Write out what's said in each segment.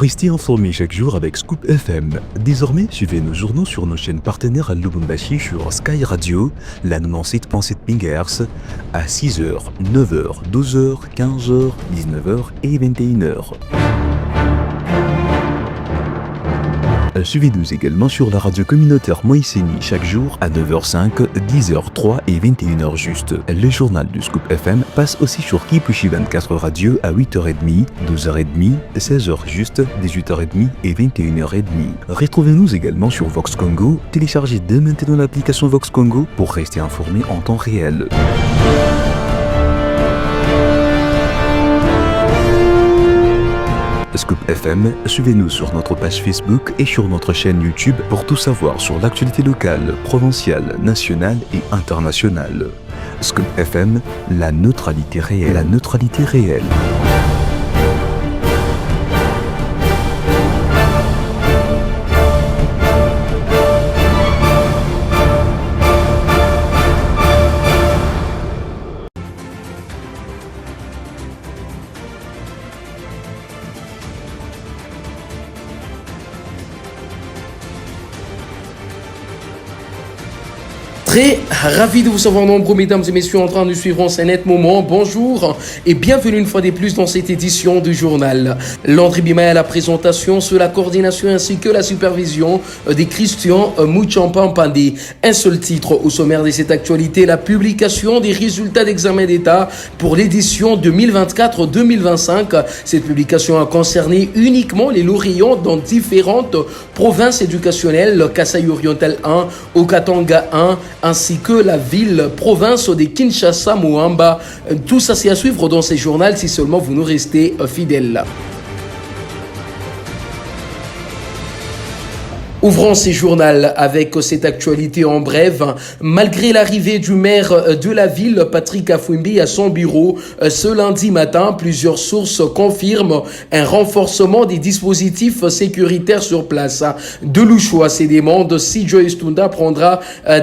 Restez informés chaque jour avec Scoop FM. Désormais, suivez nos journaux sur nos chaînes partenaires à Lubumbashi sur Sky Radio, la 97.7 MHz, à 6h, 9h, 12h, 15h, 19h et 21h. Suivez-nous également sur la radio communautaire Moïseni chaque jour à 9h05, 10h03 et 21h juste. Le journal du Scoop FM passe aussi sur Kipushi 24 Radio à 8h30, 12h30, 16h juste, 18h30 et 21h30. Retrouvez-nous également sur Vox Congo. Téléchargez dès maintenant l'application Vox Congo pour rester informé en temps réel. Scoop FM, suivez-nous sur notre page Facebook et sur notre chaîne YouTube pour tout savoir sur l'actualité locale, provinciale, nationale et internationale. Scoop FM, la neutralité réelle. La neutralité réelle. Très ravi de vous savoir nombreux, mesdames et messieurs, en train de suivre en ce net moment. Bonjour et bienvenue une fois de plus dans cette édition du journal. Landry Bima à la présentation, sur la coordination ainsi que la supervision des Christian Mouchampan-Pandé. Un seul titre au sommaire de cette actualité, la publication des résultats d'examen d'État pour l'édition 2024-2025. Cette publication a concerné uniquement les lauréats dans différentes provinces éducationnelles, Kasaï Oriental 1, Okatanga 1, ainsi que la ville-province de Kinshasa-Moamba. Tout ça, c'est à suivre dans ces journaux si seulement vous nous restez fidèles. Ouvrons ces journaux avec cette actualité en bref. Malgré l'arrivée du maire de la ville, Patrick Afouimbi, à son bureau ce lundi matin, plusieurs sources confirment un renforcement des dispositifs sécuritaires sur place. De Louchoua se demande si Joyce Tunda prendra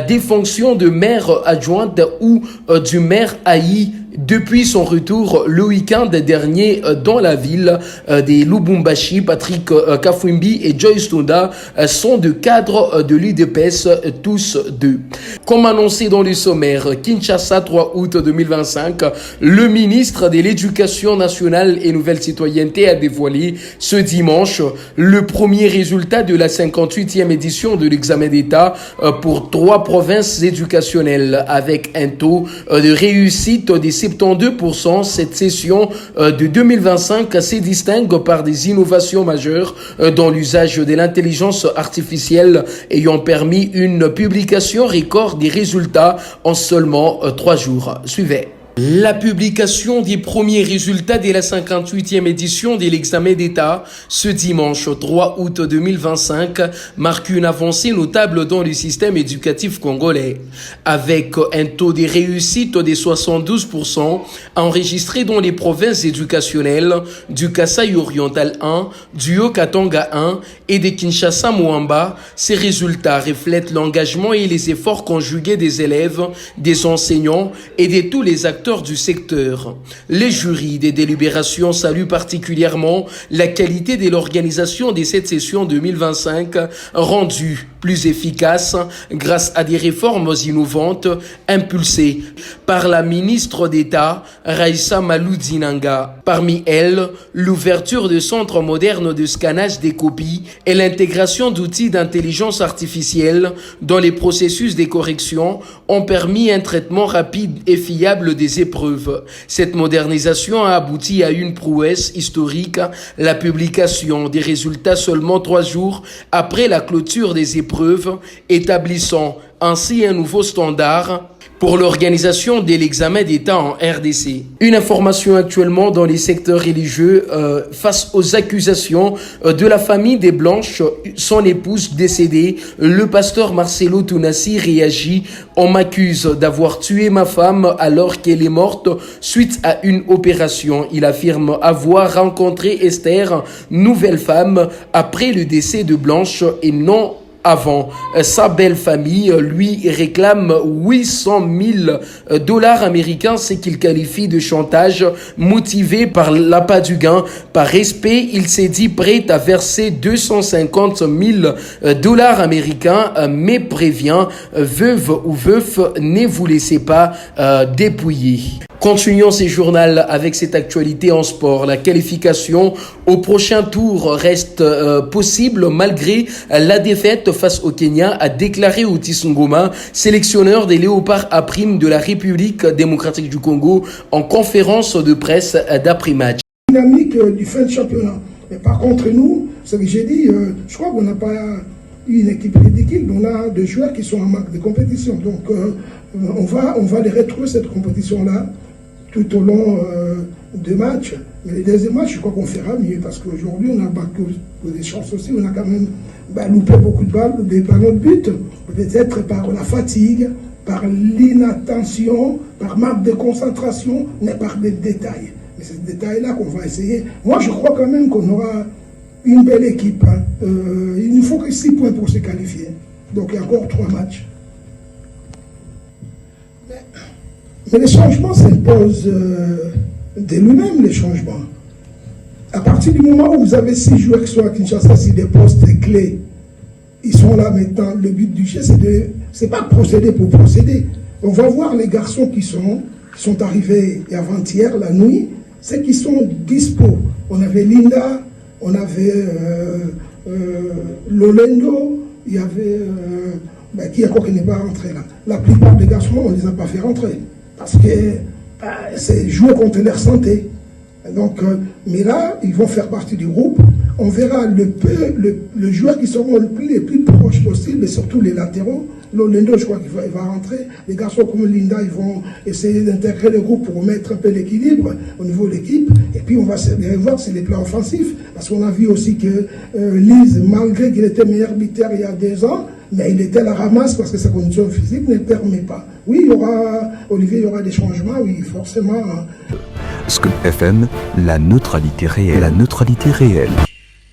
des fonctions de maire adjointe ou du maire Haï depuis son retour le week-end dernier dans la ville des Lubumbashi. Patrick Kafwimbi et Joyce Tunda sont de cadres de l'UDPS, tous deux. Comme annoncé dans le sommaire, Kinshasa 3 août 2025, le ministre de l'Éducation nationale et Nouvelle Citoyenneté a dévoilé ce dimanche le premier résultat de la 58e édition de l'examen d'État pour 3 provinces éducationnelles avec un taux de réussite de 72%. Cette session de 2025 se distingue par des innovations majeures dans l'usage de l'intelligence artificielle ayant permis une publication record des résultats en seulement 3 jours. Suivez. La publication des premiers résultats de la 58e édition de l'examen d'État ce dimanche 3 août 2025 marque une avancée notable dans le système éducatif congolais. Avec un taux de réussite de 72% enregistré dans les provinces éducationnelles du Kasaï Oriental 1, du Haut-Katanga 1 et de Kinshasa-Moamba, ces résultats reflètent l'engagement et les efforts conjugués des élèves, des enseignants et de tous les acteurs du secteur. Les jurys des délibérations saluent particulièrement la qualité de l'organisation de cette session 2025 rendue plus efficace grâce à des réformes innovantes impulsées par la ministre d'État Raissa Malou-Dinanga. Parmi elles, l'ouverture de centres modernes de scannage des copies et l'intégration d'outils d'intelligence artificielle dans les processus de correction ont permis un traitement rapide et fiable des épreuves. Cette modernisation a abouti à une prouesse historique, la publication des résultats seulement 3 jours après la clôture des épreuves, établissant ainsi un nouveau standard pour l'organisation de l'examen d'État en RDC. Une information actuellement dans les secteurs religieux face aux accusations de la famille des Blanches, son épouse décédée, le pasteur Marcelo Tounassi réagit: on m'accuse d'avoir tué ma femme alors qu'elle est morte suite à une opération. Il affirme avoir rencontré Esther, nouvelle femme, après le décès de Blanche et non avant. Sa belle famille lui réclame 800 000 dollars américains, ce qu'il qualifie de chantage motivé par l'appât du gain. Par respect, il s'est dit prêt à verser 250 000 dollars américains, mais prévient, veuve ou veuf, ne vous laissez pas dépouiller. Continuons ces journaux avec cette actualité en sport. La qualification au prochain tour reste possible malgré la défaite face au Kenya, a déclaré Otis Ngoma, sélectionneur des Léopards à prime de la République démocratique du Congo, en conférence de presse d'après-match. Dynamique du fin de championnat. Mais par contre, nous, ce que j'ai dit, je crois qu'on n'a pas une équipe ridicule. On a des joueurs qui sont en manque de compétition. Donc, on va les retrouver cette compétition-là tout au long des matchs. Mais les deuxièmes matchs, je crois qu'on fera mieux parce qu'aujourd'hui, on a battu des chances aussi. On a quand même loupé beaucoup de balles, des ballons de but, peut-être par la fatigue, par l'inattention, par manque de concentration, mais par des détails. Mais c'est ces détails-là qu'on va essayer. Moi, je crois quand même qu'on aura une belle équipe. Il ne faut que 6 points pour se qualifier. Donc, il y a encore 3 matchs. Mais les changements s'imposent de lui-même, les changements. À partir du moment où vous avez 6 joueurs qui sont à Kinshasa, sur des postes clés, ils sont là maintenant. Le but du jeu, c'est pas procéder pour procéder. On va voir les garçons qui sont arrivés avant-hier, la nuit, ceux qui sont dispo. On avait Linda, on avait Lolendo, il y avait qui encore qui n'est pas rentré là. La plupart des garçons, on ne les a pas fait rentrer. Parce que c'est jouer contre leur santé. Donc, mais là, ils vont faire partie du groupe. On verra le joueur qui seront les plus proches possibles, et surtout les latéraux. Lolendo, je crois qu'il va rentrer. Les garçons comme Linda, ils vont essayer d'intégrer le groupe pour mettre un peu l'équilibre au niveau de l'équipe. Et puis, on va voir sur les plans offensifs. Parce qu'on a vu aussi que Lise, malgré qu'il était meilleur buteur il y a 2 ans, mais il était à la ramasse parce que sa condition physique ne le permet pas. Oui, Olivier, il y aura des changements, oui, forcément. Scoop FM, la neutralité réelle. La neutralité réelle.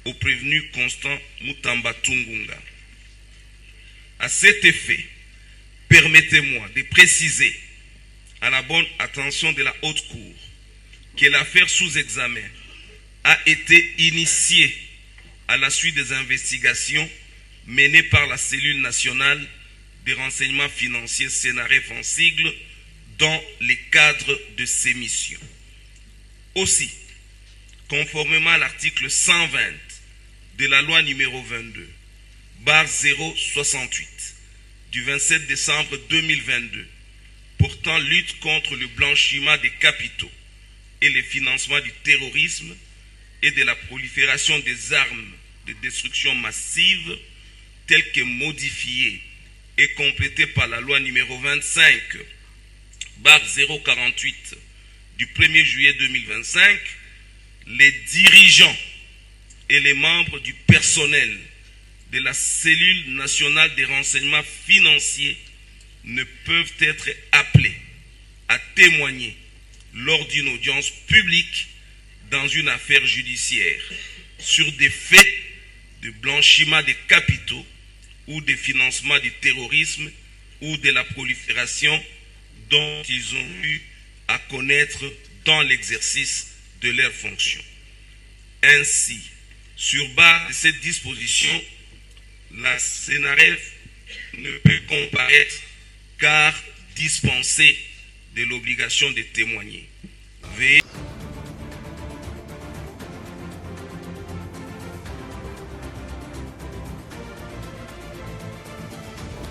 Au prévenu Constant Mutamba Tungunga. À cet effet, permettez-moi de préciser à la bonne attention de la Haute Cour que l'affaire sous examen a été initiée à la suite des investigations menées par la cellule nationale des renseignements financiers Sénaref en sigle dans les cadres de ces missions. Aussi, conformément à l'article 120 de la loi numéro 22/068 du 27 décembre 2022 portant lutte contre le blanchiment des capitaux et le financement du terrorisme et de la prolifération des armes de destruction massive telles que modifiées et complétées par la loi numéro 25/048 du 1er juillet 2025, les dirigeants et les membres du personnel de la cellule nationale des renseignements financiers ne peuvent être appelés à témoigner lors d'une audience publique dans une affaire judiciaire sur des faits de blanchiment des capitaux ou de financement du terrorisme ou de la prolifération dont ils ont eu à connaître dans l'exercice de leurs fonctions. Ainsi, sur base de cette disposition, la Sénaref ne peut comparaître car dispensée de l'obligation de témoigner.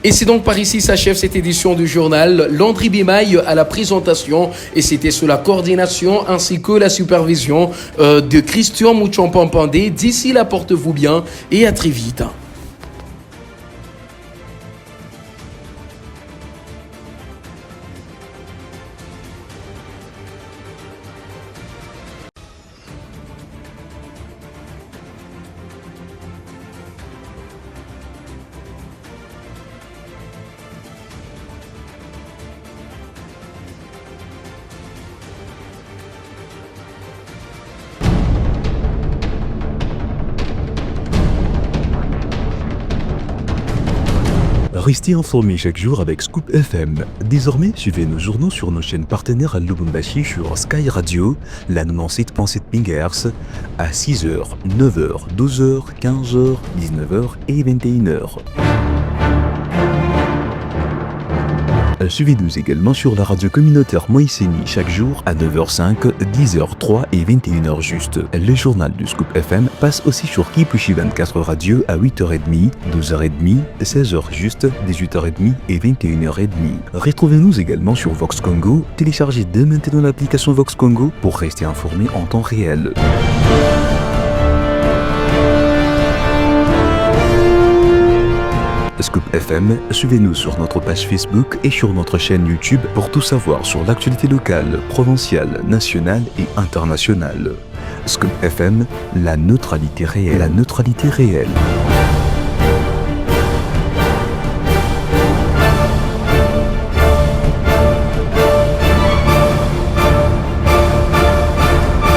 Et c'est donc par ici s'achève cette édition du journal. Landry Bimaille à la présentation et c'était sous la coordination ainsi que la supervision de Christian Mouchampampandé. D'ici là, portez-vous bien et à très vite. Restez informés chaque jour avec Scoop FM. Désormais, suivez nos journaux sur nos chaînes partenaires à Lubumbashi sur Sky Radio, la 97.7 MHz, à 6h, 9h, 12h, 15h, 19h et 21h. Suivez-nous également sur la radio communautaire Moïseni chaque jour à 9h05, 10h03 et 21h juste. Le journal du Scoop FM passe aussi sur Kipushi 24 Radio à 8h30, 12h30, 16h juste, 18h30 et 21h30. Retrouvez-nous également sur Vox Congo. Téléchargez dès maintenant l'application Vox Congo pour rester informé en temps réel. Scoop FM, suivez-nous sur notre page Facebook et sur notre chaîne YouTube pour tout savoir sur l'actualité locale, provinciale, nationale et internationale. Scoop FM, la neutralité réelle.